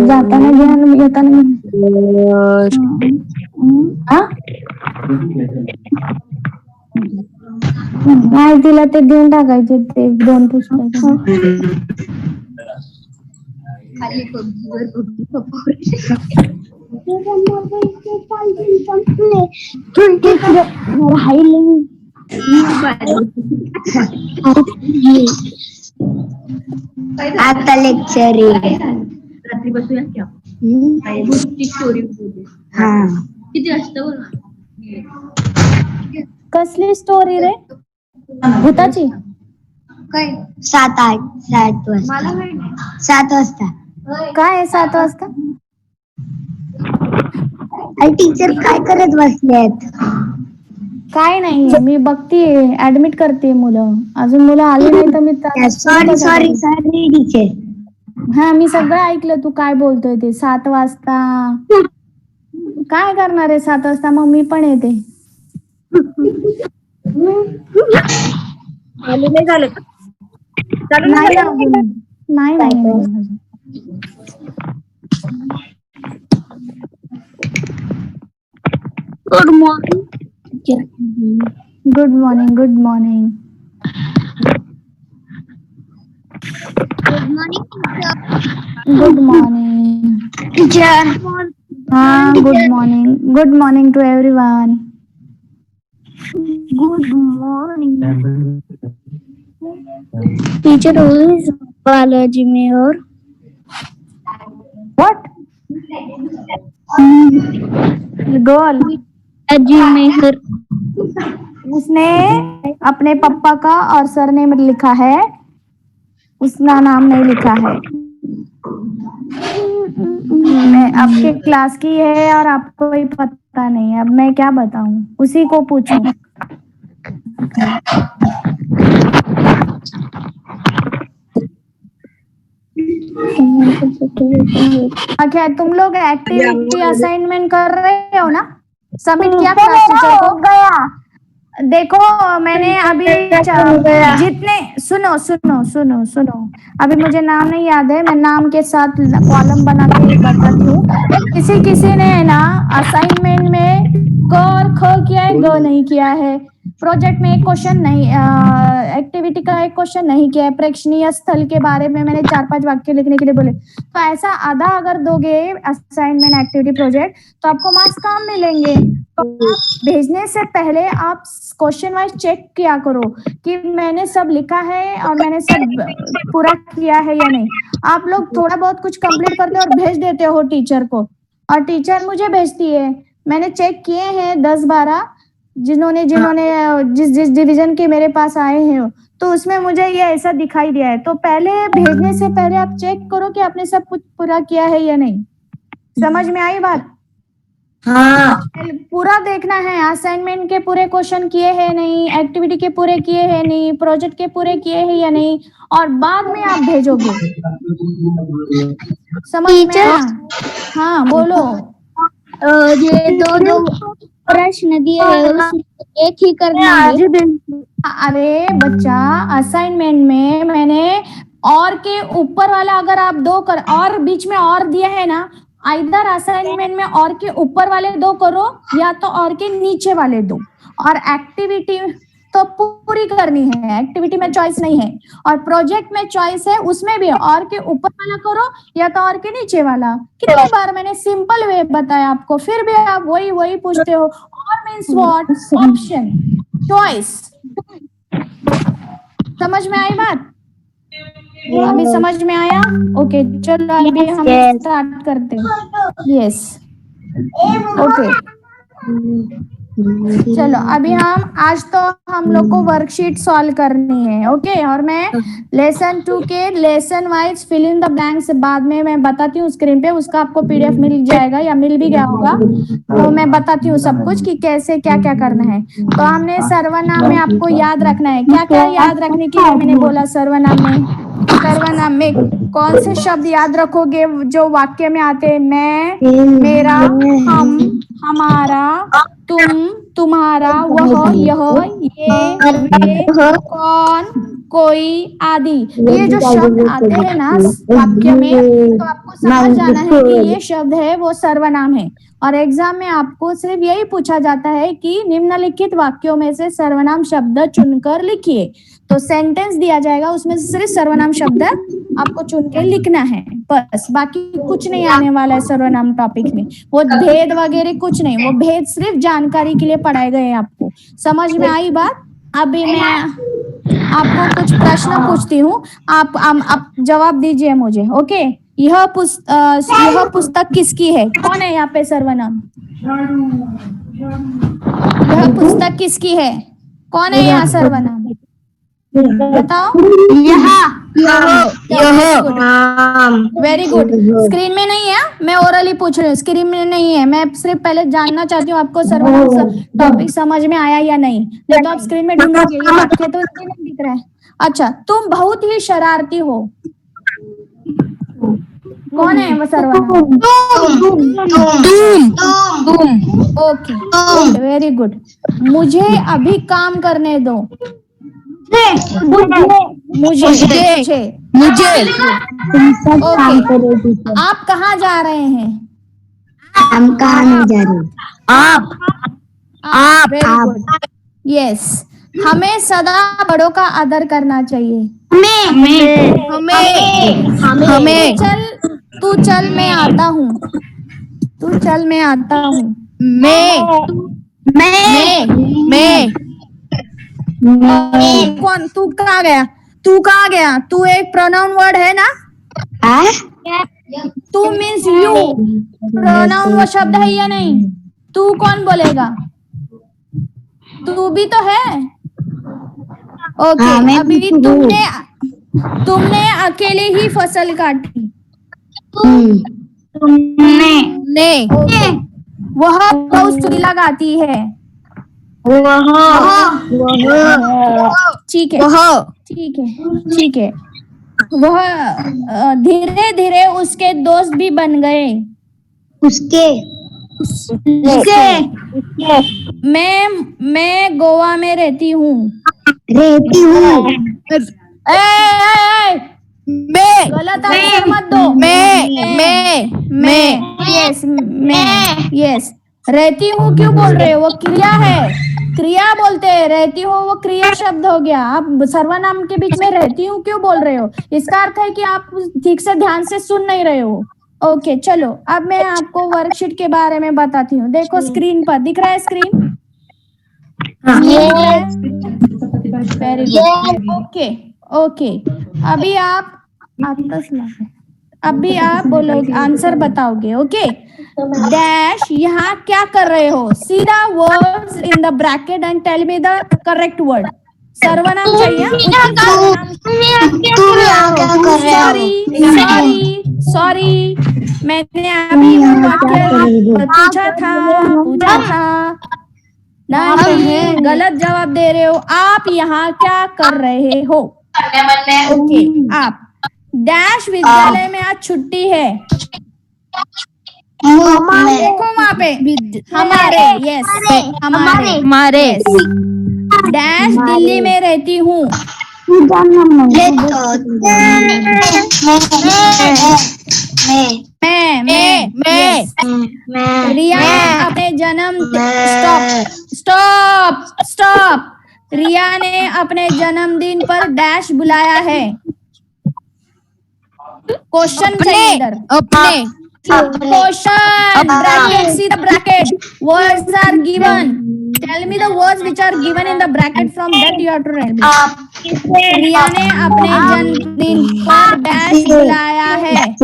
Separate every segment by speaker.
Speaker 1: जाताना घेऊन येताना नाही तिला ते देऊन टाकायचे ते 2 पुस्तक.
Speaker 2: आता लेक्चर
Speaker 3: रात्री बसूया की आपण भूतची स्टोरी किती वाजता
Speaker 1: कसली स्टोरी रे भूताची?
Speaker 2: काय 7 वाजता 7 वाजता
Speaker 1: काय आहे 7 वाजता?
Speaker 2: टीचर काय करत बसलेत?
Speaker 1: काय नाहीये मी बघतीये ऍडमिट करते मुलं. अजून मुलं आली नाही तर मी
Speaker 2: सॉरी टीचर.
Speaker 1: हा मी सगळं ऐकलं तू काय बोलतोय ते. 7 वाजता काय करणार आहे 7 वाजता? मग मी पण येते.
Speaker 3: चालू नाही झालं का? चालू
Speaker 1: नाही अजून नाही.
Speaker 2: Good morning.
Speaker 1: Good morning.
Speaker 2: Good morning
Speaker 1: good morning
Speaker 2: teacher.
Speaker 1: हाँ good morning to everyone.
Speaker 2: Good morning teacher. Who is Balaji Mehar?
Speaker 1: What? Girl.
Speaker 2: Balaji Mehar.
Speaker 1: उसने अपने पापा का और सरनेम लिखा है, उसका नाम नहीं लिखा है. मैं आपके क्लास की है और आपको कोई पता नहीं है. अब मैं क्या बताऊं? उसी को पूछो. अच्छा तुम लोग एक्टिविटी असाइनमेंट कर रहे हो ना? सबमिट किया क्लास टीचर को?
Speaker 2: गया.
Speaker 1: देखो मैंने अभी जितने सुनो अभी मुझे नाम नहीं याद है. मैं नाम के साथ कॉलम बना के बताती हूँ. किसी ने है ना असाइनमेंट में क और ख किया है, ग नहीं किया है. प्रोजेक्ट में एक क्वेश्चन नहीं, एक्टिविटी का एक क्वेश्चन नहीं किया है. प्रेक्षणीय स्थल के बारे में मैंने 4-5 वाक्य लिखने के लिए बोले. तो ऐसा आधा अगर दोगे असाइनमेंट एक्टिविटी प्रोजेक्ट तो आपको मार्क्स कम मिलेंगे. तो आप भेजने से पहले आप क्वेश्चन वाइज चेक किया करो कि मैंने सब लिखा है और मैंने सब पूरा किया है या नहीं. आप लोग थोड़ा बहुत कुछ कंप्लीट करते हो और भेज देते हो टीचर को, और टीचर मुझे भेजती है. मैंने चेक किए हैं 10-12 जिन्होंने जिस डिवीजन के मेरे पास आए हैं, तो उसमें मुझे ये ऐसा दिखाई दिया है. तो पहले भेजने से पहले आप चेक करो कि आपने सब कुछ पूरा किया है या नहीं. समझ में आई बात?
Speaker 2: हाँ.
Speaker 1: पूरा देखना है. असाइनमेंट के पूरे क्वेश्चन किए हैं नहीं, एक्टिविटी के पूरे किए हैं नहीं, प्रोजेक्ट के पूरे किए हैं या नहीं, और बाद में आप भेजोगे. समझ में आया? हाँ बोलो.
Speaker 2: ये दो प्रश्न दिए हैं उसमें एक ही करना है.
Speaker 1: अरे बच्चा असाइनमेंट में मैंने और के ऊपर वाला अगर आप 2 कर और बीच में और दिया है ना, इधर असाइनमेंट में और के ऊपर वाले 2 करो या तो और के नीचे वाले 2. और एक्टिविटी तो पूरी करनी है, एक्टिविटी में चॉइस नहीं है. और प्रोजेक्ट में चॉइस है, उसमें भी और के ऊपर वाला करो या तो और के नीचे वाला. कितनी बार मैंने सिंपल वे बताया आपको, फिर भी आप वही पूछते हो. और मीन्स व्हाट? Option, choice. समझ में आई बात? अभी समझ में आया? ओके चलो अभी हम स्टार्ट करते हैं. यस ओके चलो अभी हम आज तो हम लोग को वर्कशीट सॉल्व करनी है. ओके और मैं लेसन 2 के lesson wise fill in the blanks बाद में मैं बताती हूँ स्क्रीन पे. उसका आपको पीडीएफ मिल जाएगा या मिल भी गया होगा. तो मैं बताती हूँ सब कुछ कि कैसे क्या क्या करना है. तो हमने सर्वनाम में आपको याद रखना है. क्या क्या याद रखने के लिए मैंने बोला? सर्वनाम में कौन से शब्द याद रखोगे जो वाक्य में आते हैं? मैं, मेरा, हम, हमारा, तुम, तुम्हारा, वह, यह, ये, वे, कौन, कोई, आदि। ये जो शब्द आते हैं ना वाक्य में, तो आपको समझ जाना है कि ये शब्द है वो सर्वनाम है। और एग्जाम में आपको सिर्फ यही पूछा जाता है कि निम्नलिखित वाक्यों में से सर्वनाम शब्द चुनकर लिखिए। तो सेंटेंस दिया जाएगा, उसमें से सिर्फ सर्वनाम शब्द आपको चुन के लिखना है, बस। बाकी कुछ नहीं आने वाला है सर्वनाम टॉपिक में। वो भेद वगैरह कुछ नहीं, वो भेद सिर्फ जानकारी के लिए पढ़ाए गए हैं आपको। समझ में आई बात? अभी मैं आपको कुछ प्रश्न पूछती हूँ, आप जवाब दीजिए मुझे, ओके? यह पुस्तक किसकी है? कौन है यहाँ पे सर्वनाम? यह पुस्तक किसकी है? कौन है यहाँ सर्वनाम? बताओ। Very good. स्क्रीन में नहीं है, मैं ओरली पूछ रही हूँ, स्क्रीन में नहीं है। मैं सिर्फ पहले जानना चाहती हूँ आपको सर्वनाम टॉपिक समझ में आया या नहीं। नहीं तो आप स्क्रीन में ढूंढोगे, ये वाक्य तो नहीं दिख रहा है। अच्छा, तुम बहुत ही शरारती हो। कौन है वो सर्वनाम? तुम। Okay, very good. मुझे अभी काम करने दो। मुझे। ओके, आप कहाँ जा रहे हैं?
Speaker 2: हम कहाँ नहीं जा रहे।
Speaker 1: आप। Very good, yes. हमें सदा बड़ों का आदर करना चाहिए। हमें। तू चल मैं आता हूँ। मैं। कौन? तू कहाँ गया? तू एक प्रोनाउन वर्ड है ना? तू मीन्स यू। प्रोनाउन वो शब्द है या नहीं? तू कौन बोलेगा? तू भी तो है। ओके, अभी तुमने अकेले ही फसल काटी। तुमने। वह बहुत सुरीला गाती है। ठीक है। वह धीरे धीरे उसके दोस्त भी बन गए।
Speaker 2: उसके।
Speaker 1: मैं गोवा में रहती हूँ। गलत आंसर मत दो। यस। रहती हूँ क्यों बोल रहे हो? वो क्रिया है, क्रिया बोलते हैं। रहती हूँ वो क्रिया शब्द हो गया। आप सर्वनाम के बीच में रहती हूँ क्यों बोल रहे हो? इसका अर्थ है कि आप ठीक से ध्यान से सुन नहीं रहे हो। ओके, चलो अब मैं आपको वर्कशीट के बारे में बताती हूँ। देखो स्क्रीन पर दिख रहा है स्क्रीन? Very good. ओके। अभी आप बोलोगे, आंसर बताओगे। ओके, डैश यहाँ क्या कर रहे हो? See the words in the bracket and tell me the correct word. सर्वनाम चाहिए। सॉरी, मैंने अभी वाक्य पूछा था। नहीं, गलत जवाब दे रहे हो। आप यहाँ क्या कर रहे हो? ओके, आप। डैश विद्यालय में आज छुट्टी है। देखो वहाँ पे हमारे। यस, हमारे। डैश दिल्ली में रहती हूँ। मैं। रिया ने अपने स्टॉप। रिया ने अपने जन्मदिन पर डैश बुलाया है। क्वेश्चन चाहिए इधर। Question. Bracket. See the bracket. Words are given. Tell me the words which are given in the bracket. From that you have to write. रिया ने अपने जन्मदिन पर डैश बुलाया है।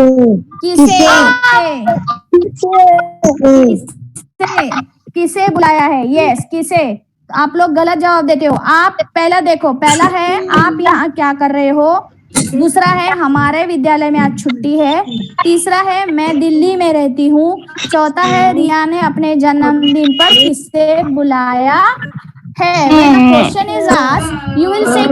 Speaker 1: किसे बुलाया है? यस, किसे? आप लोग गलत जवाब देते हो। आप पहला देखो, पहला है आप यहाँ क्या कर रहे हो। दूसरा है हमारे विद्यालय में आज छुट्टी है। तीसरा है मैं दिल्ली में रहती हूँ। चौथा है रिया ने अपने जन्मदिन पर किसे बुलाया है। Question is asked, you will say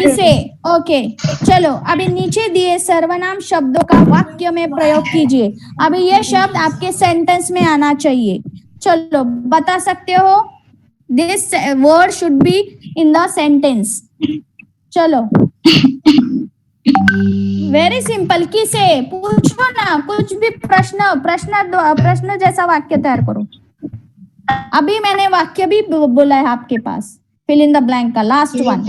Speaker 1: किसे। ओके, चलो अभी नीचे दिए सर्वनाम शब्दों का वाक्य में प्रयोग कीजिए। अभी ये शब्द आपके सेंटेंस में आना चाहिए। चलो बता सकते हो? This word should be in the sentence. चलो वेरी सिंपल, किसे पूछो ना, कुछ भी प्रश्न प्रश्न प्रश्न जैसा वाक्य तैयार करो। अभी मैंने वाक्य भी बोला है आपके पास, फिल इन द ब्लैंक का लास्ट वन।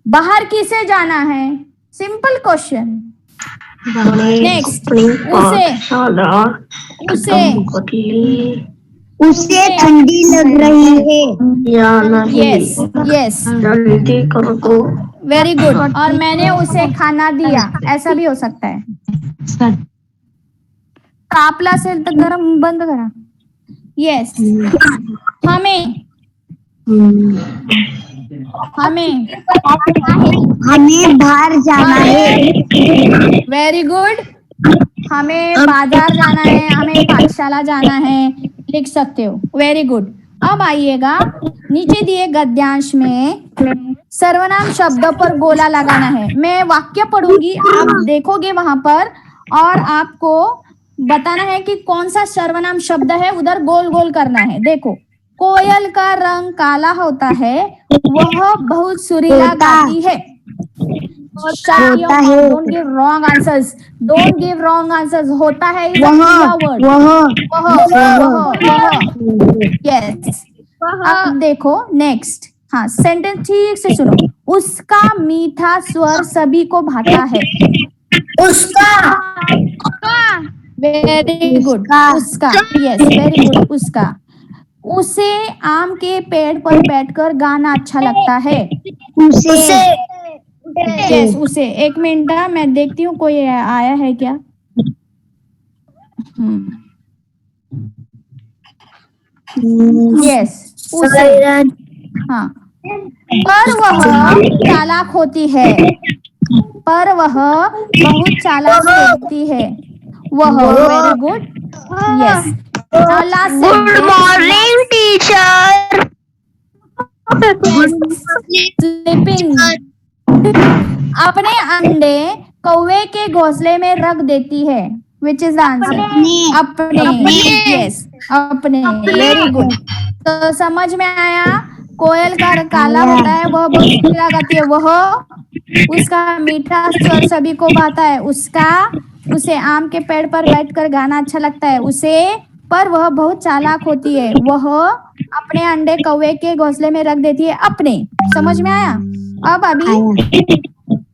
Speaker 1: बाहर किसे जाना है? Simple question. नेक्स्ट,
Speaker 2: उसे ठंडी लग रही है या नहीं?
Speaker 1: यस यस,
Speaker 2: जल्दी कर दो।
Speaker 1: Very good. और मैंने उसे खाना दिया, ऐसा भी हो सकता है। तापला असेल तर गरम बंद करा। यस, हमें हमें
Speaker 2: हमें बाहर जाना है।
Speaker 1: Very good. हमें बाजार जाना है, हमें पाठशाला जाना है, लिख सकते हो। Very good. अब आइएगा नीचे दिए गद्यांश में सर्वनाम शब्द पर गोला लगाना है। मैं वाक्य पढ़ूंगी, आप देखोगे वहां पर और आपको बताना है कि कौन सा सर्वनाम शब्द है, उधर गोल गोल करना है। देखो, कोयल का रंग काला होता है, वह बहुत सुरीला गाती है। Don't give wrong answers. Don't give wrong answers. होता है is a क्रिया word. वह yes. अब देखो नेक्स्ट, हाँ सेंटेंस ठीक से सुनो। उसका मीठा स्वर सभी को भाता है। उसका, वेरी गुड। उसका, यस वेरी गुड। उसका, उसे आम के पेड़ पर बैठकर गाना अच्छा लगता है। उसे, यस उसे। एक मिनट, मैं देखती हूँ कोई आया है क्या। यस उसे, हाँ। पर वह चालाक होती है, पर वह बहुत चालाक होती है। वह, very good. Yes, good morning teacher. Sleeping, अपने अंडे कौवे के घोंसले में रख देती है। Which is answer? अपने, यस अपने, वेरी गुड। तो समझ में आया, कोयल का रंग काला होता है, वह बहुत सुरीला गाती है। वह, उसका मीठा स्वर सभी को भाता है। उसका, उसे आम के पेड़ पर बैठकर गाना अच्छा लगता है। उसे, पर वह बहुत चालाक होती है। वह अपने अंडे कौवे के घोंसले में रख देती है। अपने, समझ में आया? अब अभी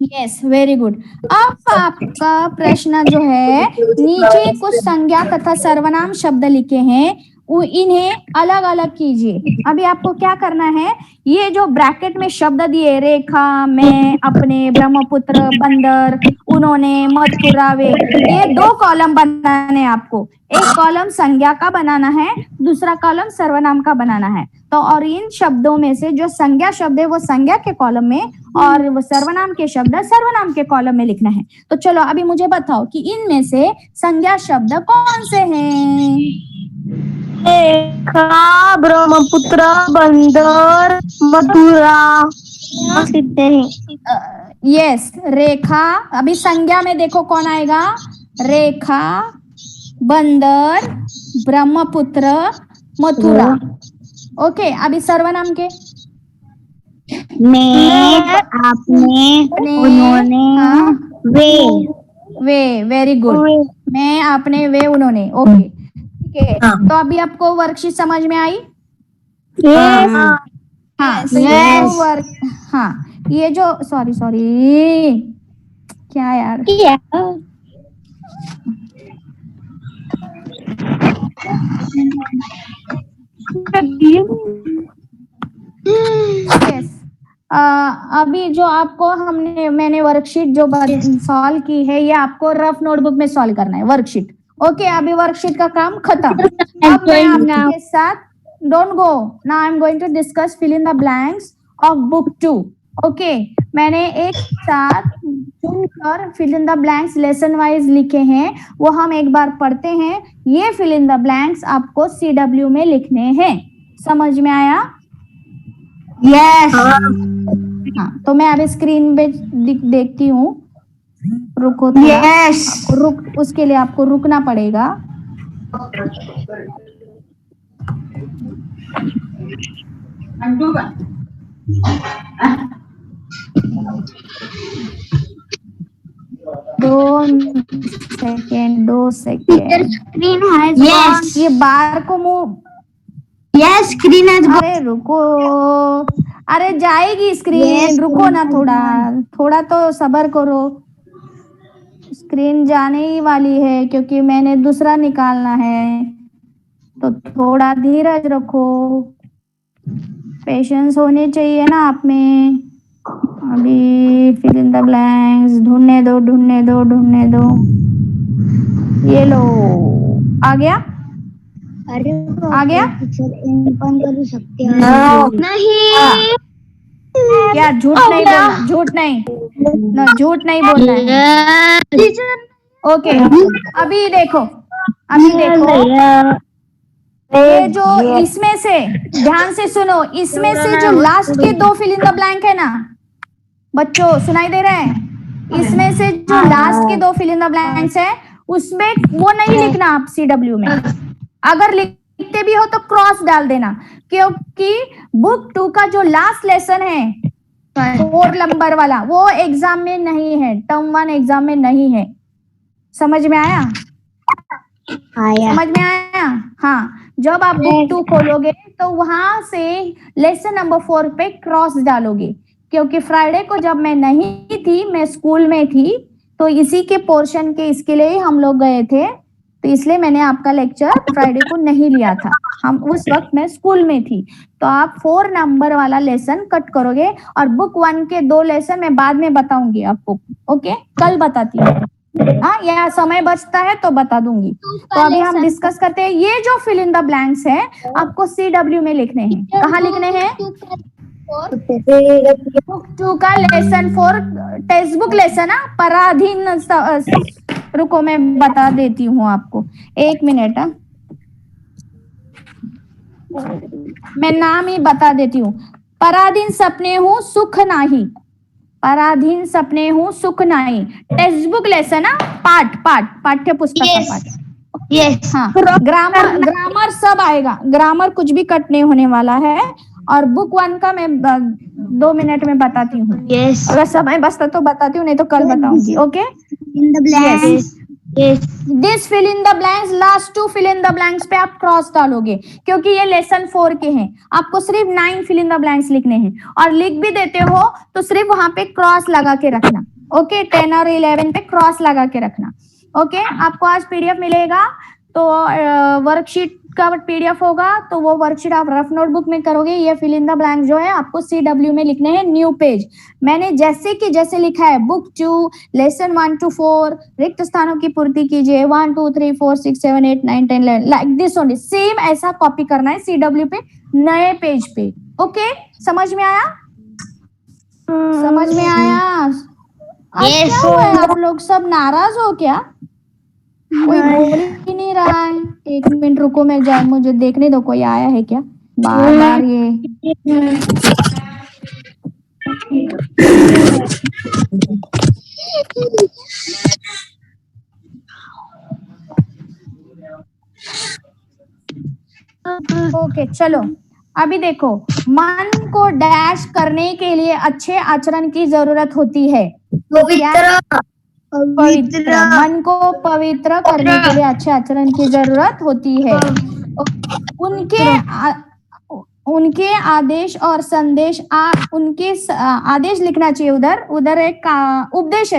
Speaker 1: यस वेरी गुड। अब आपका प्रश्न जो है, नीचे कुछ संज्ञा तथा सर्वनाम शब्द लिखे हैं, इन्हें अलग अलग कीजिए। अभी आपको क्या करना है, ये जो ब्रैकेट में शब्द दिए, रेखा, मैं, अपने, ब्रह्मपुत्र, बंदर, उन्होंने, मथुरा, वे, ये 2 कॉलम बनाने हैं आपको। एक कॉलम संज्ञा का बनाना है, दूसरा कॉलम सर्वनाम का बनाना है। तो और इन शब्दों में से जो संज्ञा शब्द है वो संज्ञा के कॉलम में, और वो सर्वनाम के शब्द सर्वनाम के कॉलम में लिखना है। तो चलो अभी मुझे बताओ कि इनमें से संज्ञा शब्द कौन से हैं?
Speaker 2: रेखा, ब्रह्मपुत्र, बंदर, मथुरा।
Speaker 1: यस, रेखा। अभी संज्ञा में देखो कौन आएगा, रेखा, बंदर, ब्रह्मपुत्र, मथुरा। ओके, अभी सर्वनाम के
Speaker 2: मैं, आपने, उन्होंने,
Speaker 1: हाँ,
Speaker 2: वे।
Speaker 1: Very good. मैं, आपने, वे, उन्होंने। ओके ठीक है। तो अभी आपको वर्कशीट समझ में आई? हाँ, तो ये जो वर्क, हाँ ये जो, सॉरी क्या यार, यस। अभी जो आपको मैंने वर्कशीट जो सॉल्व की है, ये आपको रफ नोटबुक में सॉल्व करना है वर्कशीट। ओके, अभी वर्कशीट का काम खत्म। अब मैं आपके साथ, don't go now, I am going to discuss fill in the blanks of book 2। Okay, मैंने एक साथ चुनकर fill in the blanks lesson wise लिखे हैं, वो हम एक बार पढ़ते हैं। ये फिल इन द ब्लैंक्स आपको CW में लिखने हैं। समझ में आया?
Speaker 2: यस।
Speaker 1: हाँ, तो मैं अभी स्क्रीन पे देखती हूँ, रुको थोड़ा।
Speaker 2: यस।
Speaker 1: उसके लिए आपको रुकना पड़ेगा।
Speaker 3: अंटू का
Speaker 1: दो सेकेंड
Speaker 2: स्क्रीन हैज
Speaker 1: यस ये बार को मूव
Speaker 2: यस स्क्रीन हैज
Speaker 1: अरे रुको अरे जाएगी स्क्रीन
Speaker 2: Yes,
Speaker 1: रुको ना
Speaker 2: screen
Speaker 1: थोड़ा तो सब्र करो स्क्रीन जाने ही वाली है क्योंकि मैंने दूसरा निकालना है तो थोड़ा धीरज रखो पेशेंस होने चाहिए ना आप में अभी फिल इन द ब्लैंक्स ढूंढने दो ये लो आ गया
Speaker 2: अरे
Speaker 1: आ गया
Speaker 2: बंद कर सकते हैं नहीं
Speaker 1: क्या झूठ नहीं बोलना है ओके अभी देखो ये जो इसमें से ध्यान से सुनो इसमें से जो लास्ट के दो फिल इन द ब्लैंक है ना बच्चों सुनाई दे रहा है इसमें से जो लास्ट के दो फिल इन द ब्लैंक्स है उसमें वो नहीं लिखना आप CW में अगर लिखते भी हो तो क्रॉस डाल देना क्योंकि बुक 2 का जो लास्ट लेसन है 4 नंबर वाला वो एग्जाम में नहीं है टर्म 1 एग्जाम में नहीं है समझ में आया समझ में आया हाँ जब आप बुक 2 खोलोगे तो वहां से लेसन नंबर 4 पे क्रॉस डालोगे क्योंकि फ्राइडे को जब मैं नहीं थी मैं स्कूल में थी तो इसी के पोर्शन के इसके लिए ही हम लोग गए थे तो इसलिए मैंने आपका लेक्चर फ्राइडे को नहीं लिया था हम उस वक्त मैं स्कूल में थी तो आप 4 नंबर वाला लेसन कट करोगे और बुक 1 के 2 लेसन मैं बाद में बताऊंगी आपको ओके कल बताती हूँ हाँ या समय बचता है तो बता दूंगी तो अभी हम डिस्कस करते हैं ये जो फिल इन द ब्लैंक्स है आपको CW में लिखने हैं कहाँ लिखने हैं बुक 2 का लेसन 4 टेक्स्ट बुक लेसन पराधीन रुको मैं बता देती हूँ आपको 1 मिनट मैं नाम ही बता देती हूँ पराधीन सपने हूँ सुख नाही पराधीन सपने हूँ सुख नाही टेक्स्ट बुक लेसन पाठ्य पुस्तक का पाठ
Speaker 2: यस
Speaker 1: हाँ ग्रामर सब आएगा ग्रामर कुछ भी कट नहीं होने वाला है और बुक 1 का मैं 2 मिनट में बताती हूँ
Speaker 2: यस
Speaker 1: अगर समय बचता तो बताती हूँ नहीं तो कल बताऊंगी okay
Speaker 2: in the blanks yes
Speaker 1: this fill in the blanks last 2 fill in the blanks पे आप क्रॉस डालोगे क्योंकि ये लेसन 4 के हैं आपको सिर्फ 9 फिल इन द ब्लैंक्स लिखने हैं और लिख भी देते हो तो सिर्फ वहां पे क्रॉस लगा के रखना ओके 10 और 11 पे क्रॉस लगा के रखना ओके आपको आज PDF मिलेगा तो वर्कशीट का PDF होगा तो वो वर्कशीट आप रफ नोटबुक में करोगे ये फिल इन द ब्लैंक जो है आपको CW में लिखने हैं न्यू पेज मैंने जैसे लिखा है बुक 2 लेसन 1 to 4 रिक्त स्थानों की पूर्ति कीजिए 1 2 3 4 6 7 8 9 10 11 लाइक दिस ओनली सेम ऐसा कॉपी करना है CW पे नए पेज पे ओके समझ में आया आज क्या हुआ है आप लोग सब नाराज हो क्या कोई बोल ही नहीं रहा है 1 मिनट रुको मैं जाए मुझे देखने दो कोई आया है क्या बार बार ये ओके चलो अभी देखो मन को डैश करने के लिए अच्छे आचरण की जरूरत होती है पवित्र मन को पवित्र करने के लिए अच्छे आचरण की जरूरत होती है उनके आदेश और संदेश उनके आदेश लिखना चाहिए उधर एक उपदेश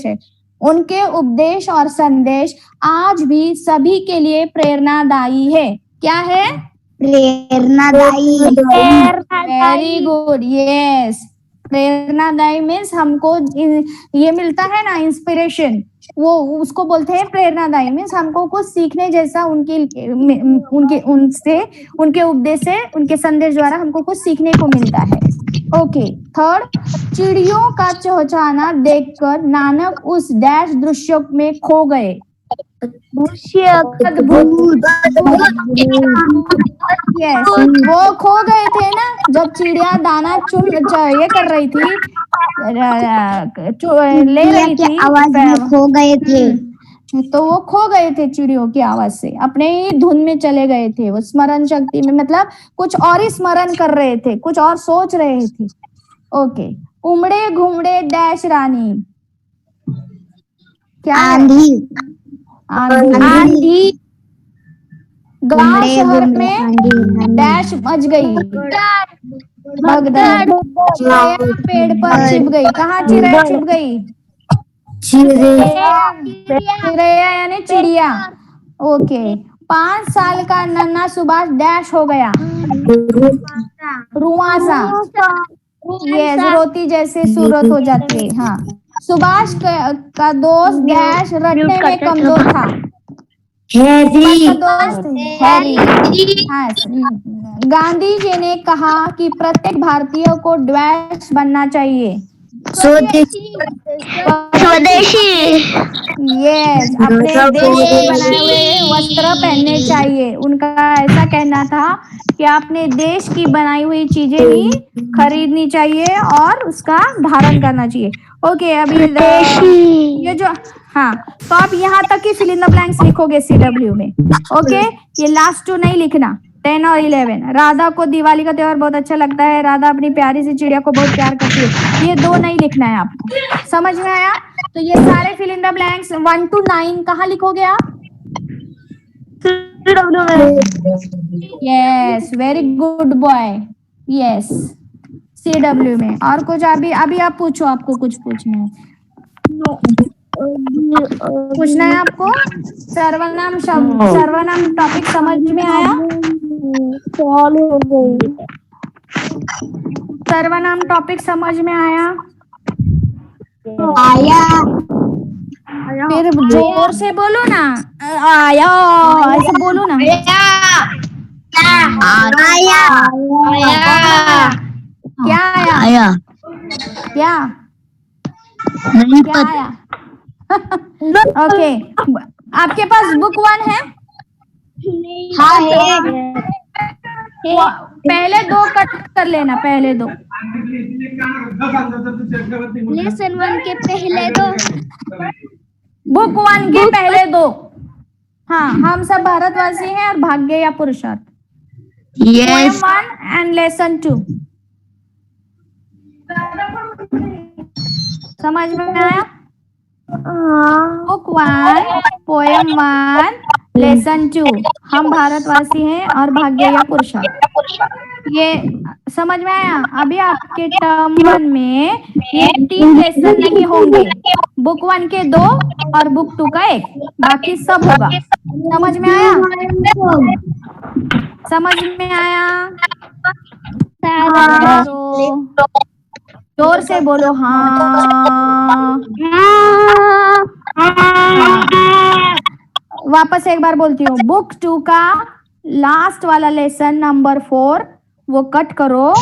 Speaker 1: है उनके उपदेश और संदेश आज भी सभी के लिए प्रेरणादायी है क्या है
Speaker 2: प्रेरणादायी
Speaker 1: वेरी गुड यस प्रेरणादायी मीन्स हमको ये मिलता है ना इंस्पिरेशन वो उसको बोलते हैं प्रेरणादायी मीन्स हमको कुछ सीखने जैसा उनके उपदेश से उनके संदेश द्वारा हमको कुछ सीखने को मिलता है ओके थर्ड चिड़ियों का चहचहाना देखकर नानक उस डैश दृश्य में खो गए यस वो खो गए थे ना जब चिड़िया दाना ये कर रही थी ले रही थी
Speaker 2: आवाज में खो गए थे
Speaker 1: तो वो खो गए थे चिड़ियों की आवाज से, अपने ही धुन में चले गए थे, वो स्मरण शक्ति में, मतलब कुछ और ही स्मरण कर रहे थे, कुछ और सोच रहे थे। ओके, उमड़े घुमड़े डैश रानी, क्या है?
Speaker 2: आंधी।
Speaker 1: आंधी। गांव शहर
Speaker 2: घुमड़े
Speaker 1: में
Speaker 2: आंधी।
Speaker 1: डैश मच गई, भगदड़। चिड़ैया पेड़ पर छिप गई, कहाँ चिड़ैया छिप गई? चिड़ैया यानी चिड़िया। ओके, 5 साल का नन्हा सुभाष डैश हो गया, रुआसा। यस, रोती जैसे सूरत हो जाती है। हाँ, सुभाष का दोस्त डैश रटने में कमजोर था। सुभाष का दोस्त हैरी। हाँ, गांधी जी ने कहा कि प्रत्येक भारतीय को डैश बनना चाहिए,
Speaker 2: स्वदेशी।
Speaker 1: यस, अपने देश के बनाए हुए वस्त्र पहनने चाहिए। उनका ऐसा कहना था कि अपने देश की बनाई हुई चीजें ही खरीदनी चाहिए और उसका धारण करना चाहिए। ओके, अभी ये जो, हाँ, तो आप यहाँ तक ही फिल इन द ब्लैंक्स लिखोगे CW में। ओके, ये लास्ट 2 नहीं लिखना, 10 और 11। राधा को दिवाली का त्योहार बहुत अच्छा लगता है, राधा अपनी प्यारी सी चिड़िया को बहुत प्यार करती है, ये 2 नहीं लिखना है आपको। समझ में आया? तो ये सारे fill in the blanks 1 to 9 कहाँ लिखोगे आप? Yes, very good boy. Yes, CW में। और कुछ अभी आप पूछो, आपको कुछ पूछना है? पूछना है आपको? सर्वनाम शब्द, सर्वनाम टॉपिक समझ में आया? सर्वनाम टॉपिक समझ में आया? फिर जोर से बोलो ना, आया, ऐसे बोलो ना। क्या आया? क्या
Speaker 2: नहीं
Speaker 1: क्या आया? ओके, आपके पास बुक 1 है?
Speaker 2: हाँ है।
Speaker 1: पहले 2 कट कर लेना, पहले 2।
Speaker 2: लेसन 1 के पहले 2।
Speaker 1: बुक 1 के पहले 2। हाँ, हम सब भारतवासी हैं और भाग्य या पुरुषार्थ।
Speaker 2: यस।
Speaker 1: 1 and lesson 2 समझ में आया? बुक 1, पोएम 1, लेसन 2, हम भारतवासी हैं और भाग्य या पुरुषार्थ। ये समझ में आया? अभी आपके टर्म 1 में ये 3 लेसन नहीं होंगे, बुक 1 के 2 और बुक 2 का 1, बाकी सब होगा। समझ में आया? समझ में आया? जोर से बोलो हाँ। वापस एक बार बोलती हूँ, बुक 2 का लास्ट वाला लेसन नंबर 4 वो कट करो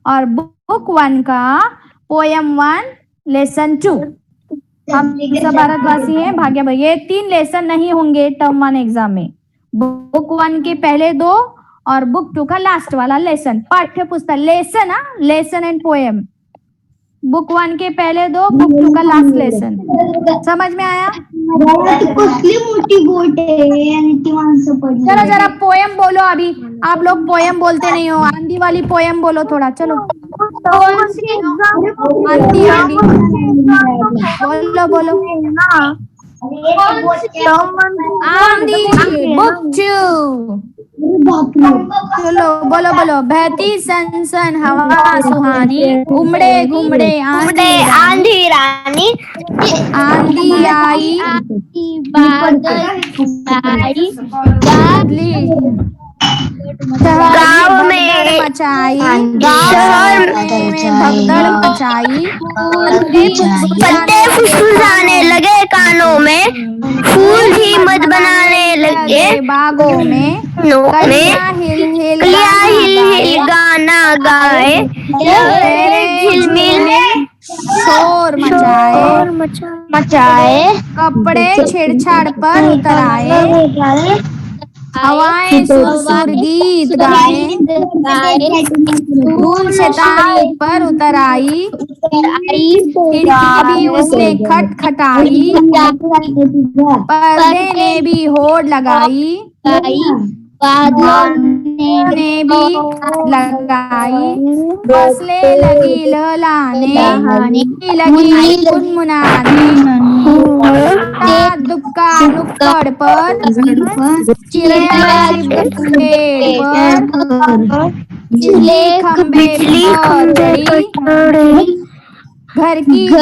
Speaker 1: और बुक 1 का पोएम 1 लेसन 2। हम सब भारतवासी हैं, भाग्य भाई। ये 3 लेसन नहीं होंगे टर्म 1 एग्जाम में, बुक 1 के पहले 2 और बुक 2 का लास्ट वाला लेसन। पाठ्य पुस्तक lesson, lesson and poem, book 1 के पहले 2, बुक 2 का लास्ट लेसन। समझ में आया?
Speaker 2: कसली मोठी बोट आहे आणि ती माणसं पडली।
Speaker 1: चलो जरा पोएम बोलो, अभी आप लोग पोएम बोलते नहीं हो, आंधी वाली पोएम बोलो थोड़ा। चलो आंधी आंधी बोलो बोलो। आंधी बुक 2। चलो बोलो बोलो। बहती सनसन हवा सुहानी, उमड़े घुमड़े
Speaker 2: आंधी रानी,
Speaker 1: आंधी आई,
Speaker 2: गाँव में
Speaker 1: मचाई,
Speaker 2: शहर
Speaker 1: में भगदड़ मचाई,
Speaker 2: पत्ते फुसफुसाने लगे कानों में, फूल ही मत बनाने लगे
Speaker 1: बागों में, कलियां हिल हिल
Speaker 2: गाना गाए, झिलमिल
Speaker 1: शोर मचाए, कपड़े छेड़छाड़ पर उतर आए, हवाएं सुर गीत गाए, धूल शैतानी पर उतर आई, खिड़की भी उसने खटखटाई, पर्दे ने भी होड़ लगाई, बादलों ने भी लगाई, फसलें लगी लहलाने, लगी गुनगुनाने, दुक्का दुक्का नुक्कड़ पर, चिड़िया छिप पेड़ पर, बिजली खंबे पर चढ़ी, घर की हो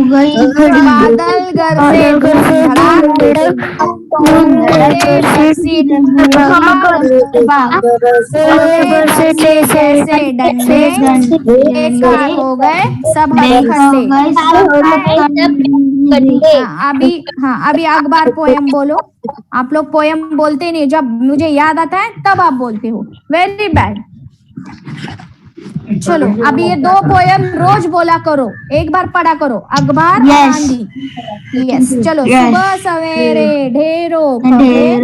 Speaker 1: गई खड़ी, बादल गरजे जैसे डंडे, बेकार हो गए सब खंडे। अभी अखबार पोयम बोलो। आप लोग पोयम बोलते नहीं, जब मुझे याद आता है तब आप बोलते हो, वेरी बैड। चलो अभी ये 2 पोयम रोज बोला करो, एक बार पढ़ा करो, अखबार और आंधी। यस चलो। सुबह सवेरे ढेरों खबरें,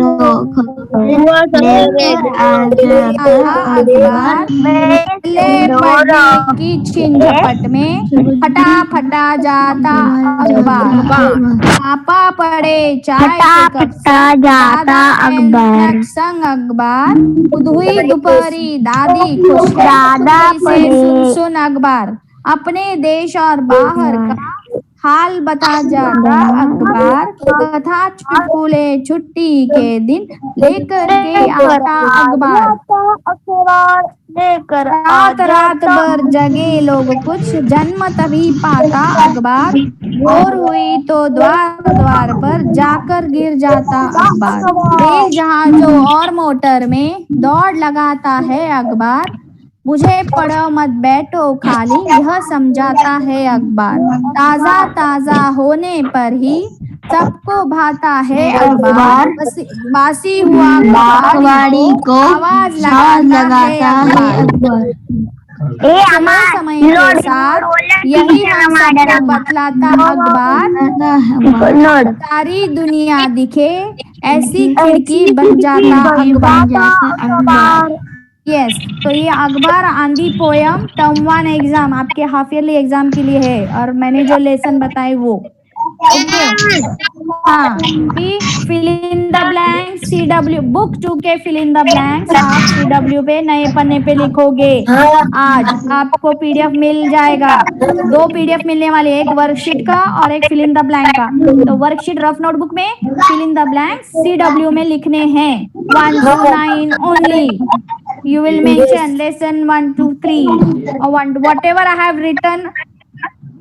Speaker 1: अखबार पढ़ने की झंझट में फटा जाता अखबार, आपा पड़े चाय के कप जाता अखबार, संग अखबार हुई दोपहरी दादी खुश से सुन अखबार, अपने देश और बाहर का हाल बता जाता अखबार, कथा चुटकुले छुट्टी के दिन लेकर के आता अखबार, रात भर जगे लोग कुछ जन्म तभी पाता अखबार, और हुई तो द्वार द्वार पर जाकर गिर जाता अखबार, रेल जहाजों और मोटर में दौड़ लगाता है अखबार, मुझे पढ़ो मत बैठो खाली यह समझाता है अखबार, ताजा ताजा होने पर ही सबको भाता है अखबार, बासी हुआ अखबारी को आवाज लगाता है अखबार, समय के साथ यही हम सबको बतलाता अखबार, सारी दुनिया दिखे ऐसी खिड़की बन जाता अखबार। यस तो ये अखबार आंधी पोयम टर्म 1 एग्जाम आपके हाफ ईयरली एग्जाम के लिए है, और मैंने जो लेसन बताए वो ओके। हाँ fill in the blank CW book 2 के फिल इन द ब्लैंक्स आप CW पे नए पन्ने पे लिखोगे। आज आपको PDF मिल जाएगा, 2 PDF मिलने वाले, एक वर्कशीट का और एक फिल इन द ब्लैंक का। तो वर्कशीट रफ नोटबुक में, fill in the blanks CW में लिखने हैं 1 to 9 only. You will mention lesson 1 to 3 or whatever I have written.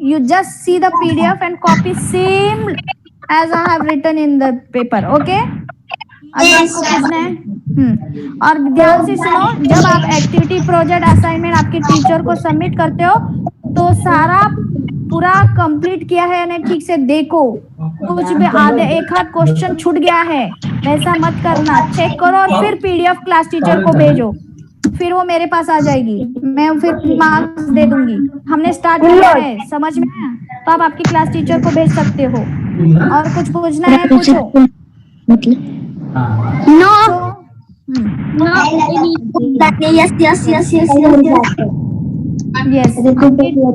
Speaker 1: You just see the PDF and copy same as I have written in the paper. Okay? और ध्यान से सुनो, जब आप activity project assignment आपके teacher को submit करते हो तो सारा पूरा कंप्लीट किया है या नहीं ठीक से देखो, कुछ भी आधे एक हाथ क्वेश्चन छूट गया है वैसा मत करना, चेक करो और फिर PDF क्लास टीचर को भेजो, फिर वो मेरे पास आ जाएगी, मैं फिर मार्क्स दे दूंगी। हमने स्टार्ट किया है, समझ में आया? तो आप आपकी क्लास टीचर को भेज सकते हो। और कुछ पूछना है पूछो। यस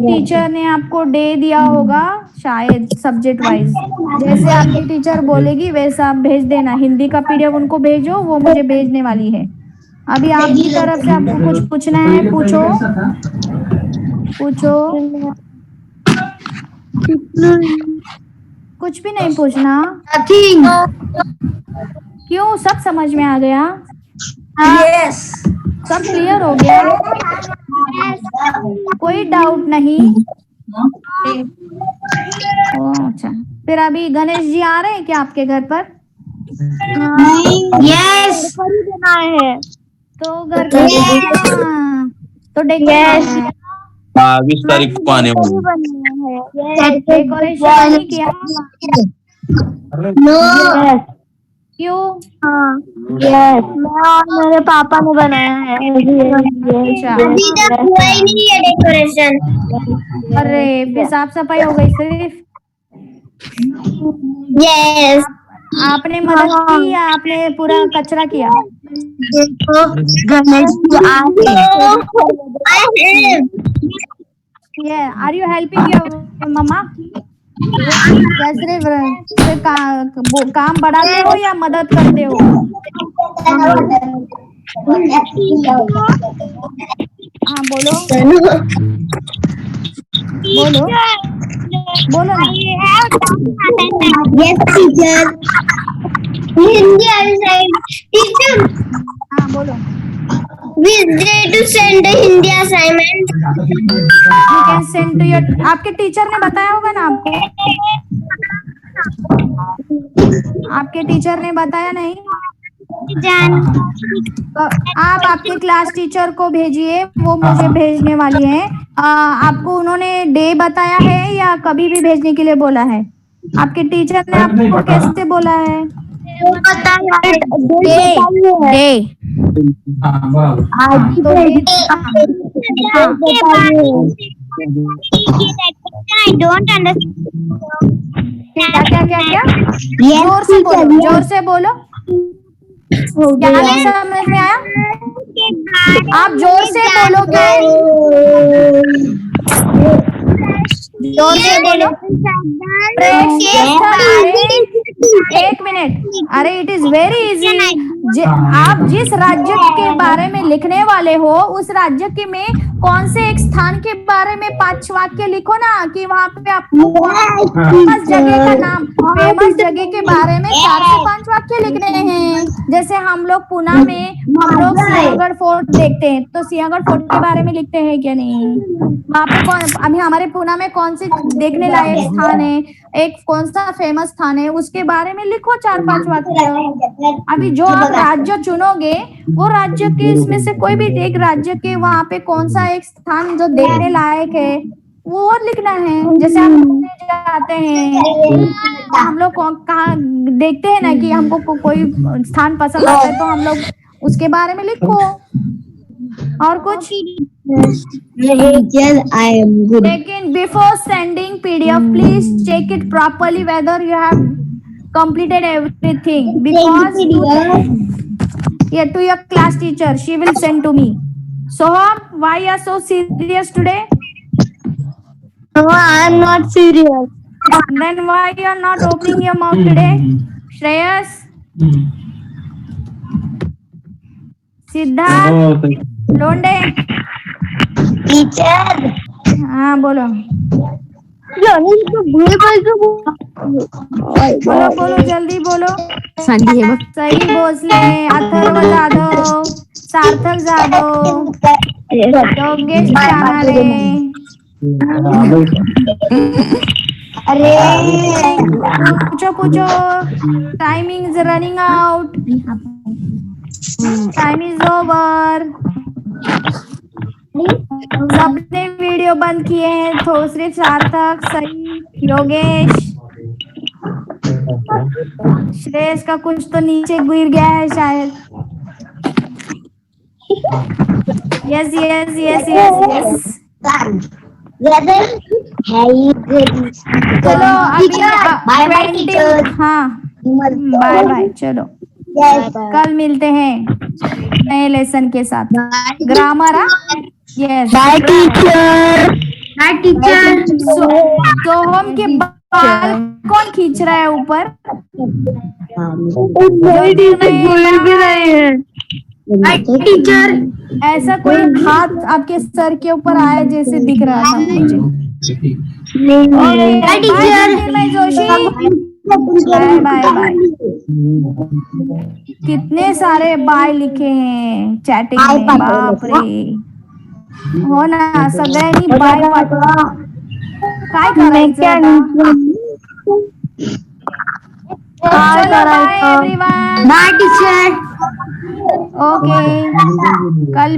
Speaker 1: टीचर ने आपको डे दिया होगा शायद सब्जेक्ट वाइज, जैसे आपकी टीचर बोलेगी वैसा आप भेज देना। हिंदी का PDF उनको भेजो, वो मुझे भेजने वाली है। अभी आपकी तरफ से आपको कुछ पूछना है पूछो। कुछ भी नहीं पूछना? क्यों, सब समझ में आ गया?
Speaker 3: यस
Speaker 1: सब क्लियर हो गया? कोई डाउट नहीं? अच्छा, फिर अभी गणेश जी आ रहे हैं क्या आपके घर पर?
Speaker 2: यस देना है
Speaker 1: तो घर पर तो डेकोरेशन
Speaker 4: 20 तारीख को आने वाले
Speaker 1: डेकोरेशन नहीं किया? क्यों?
Speaker 2: यस मैं और मेरे पापा ने बनाया है। डेकोरेशन
Speaker 1: अरे फिर साफ सफाई हो गई सिर्फ?
Speaker 2: यस
Speaker 1: आपने मदद की या आपने पूरा कचरा किया?
Speaker 2: Ganesh ji
Speaker 1: Yeah, are you helping your mama? या सिर्फ काम बढ़ाते हो या मदद करते हो? हाँ बोलो बोलो बोलो ना।
Speaker 2: Yes, teacher. Hindi assignment. Teacher,
Speaker 1: हाँ बोलो।
Speaker 2: we need to send a Hindi assignment.
Speaker 1: You can send to your, आपके टीचर ने बताया होगा ना आपको? आपके टीचर ने बताया नहीं? तो आप आपके क्लास टीचर को भेजिए, वो मुझे भेजने वाली है। आपको उन्होंने डे बताया है या कभी भी भेजने के लिए बोला है? आपके टीचर ने आपको कैसे बोला है? Day
Speaker 2: I don't understand.
Speaker 1: क्या क्या क्या क्या? जोर से बोलो, जोर से बोलो। क्या नहीं समझ में आया? आप जोर से बोलोगे, जोर से बोलो। एक मिनट, अरे इट इज वेरी इजी। आप जिस राज्य के बारे में लिखने वाले हो, उस राज्य के में कौन से एक स्थान के बारे में 5 वाक्य लिखो ना, कि वहाँ पे आपको फेमस जगह का नाम, फेमस जगह के बारे में 4 से 5 वाक्य लिखने हैं। जैसे हम लोग पुणे में हम लोग सिंहगढ़ फोर्ट देखते हैं, तो सिंहगढ़ फोर्ट के बारे में लिखते हैं क्या नहीं? वहाँ पे कौन, अभी हमारे पुणे में कौन से देखने लायक स्थान है, एक कौन सा फेमस स्थान है, उसके बारे में लिखो 4-5 वाक्य। अभी जो आप राज्य चुनोगे, वो राज्य के इसमें से कोई भी एक राज्य के वहाँ पे कौन सा एक स्थान जो देखने लायक है, वो लिखना है। जैसे हम घूमने जाते हैं, हम लोग कहाँ देखते हैं ना कि हमको कोई स्थान पसंद आता है, तो हम लोग उसके बारे में लिखो। और कुछ? लेकिन before sending PDF, please check it properly whether you have completed everything, because to your class teacher, she will send to me. Soham, why you are so serious today?
Speaker 2: No, I am not serious.
Speaker 1: Then why you are not opening your mouth today? Shreyas, Siddharth, Londhe,
Speaker 2: Teacher.
Speaker 1: हाँ बोलो बोलो बोलो, जल्दी बोलो। सई भोसले, अथर्व जाधव, सार्थक जाधव, योगेश चाहारे।
Speaker 2: अरे
Speaker 1: पूछो, timing is running out, time is over. सबने वीडियो बंद किए हैं, तो सिर्फ सार्थक, सई, योगेश, श्रेयस का कुछ तो नीचे गिर गया है शायद। Yes yes yes yes yes. चलो अभी
Speaker 2: बाय बाय टीचर।
Speaker 1: हाँ बाय बाय, चलो कल मिलते हैं नए लेसन के साथ। Grammar, yes
Speaker 2: bye teacher. Bye teacher.
Speaker 1: Soham के बाल कौन खींच रहा है ऊपर?
Speaker 2: टीचर,
Speaker 1: ऐसा कोई हाथ आपके सर के ऊपर आया जैसे दिख रहा था मुझे। Bye Joshi, bye bye bye. कितने सारे बाय लिखे हैं चैटिंग में, बाप रे। हो ना, सगळ्यांनी बाय पाठवा। काय करायचं आता? चलो bye everyone.
Speaker 2: Bye teacher.
Speaker 1: Okay, कल